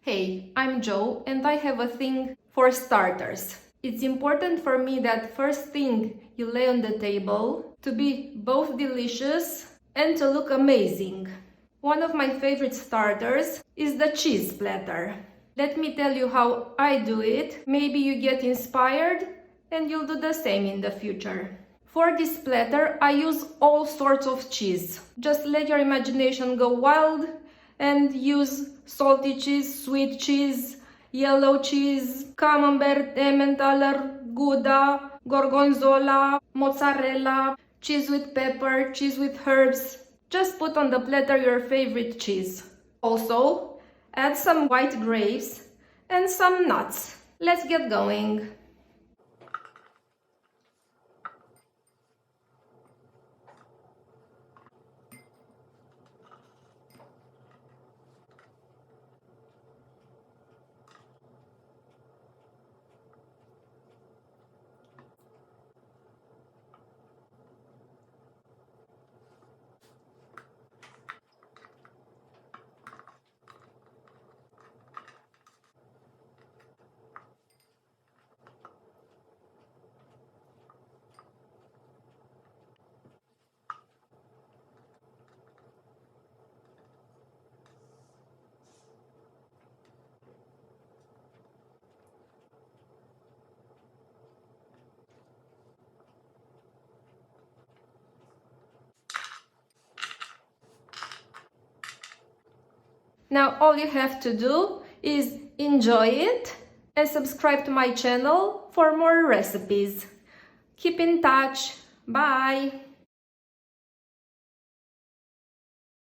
Hey, I'm Joe and I have a thing for starters. It's important for me that first thing you lay on the table to be both delicious and to look amazing. One of my favorite starters is the cheese platter. Let me tell you how I do it. Maybe you get inspired and you'll do the same in the future. For this platter, I use all sorts of cheese. Just let your imagination go wild and use salty cheese, sweet cheese, yellow cheese, camembert, Emmentaler, Gouda, Gorgonzola, mozzarella, cheese with pepper, cheese with herbs. Just put on the platter your favorite cheese. Also, add some white grapes and some nuts. Let's get going. Now all you have to do is enjoy it and subscribe to my channel for more recipes. Keep in touch. Bye!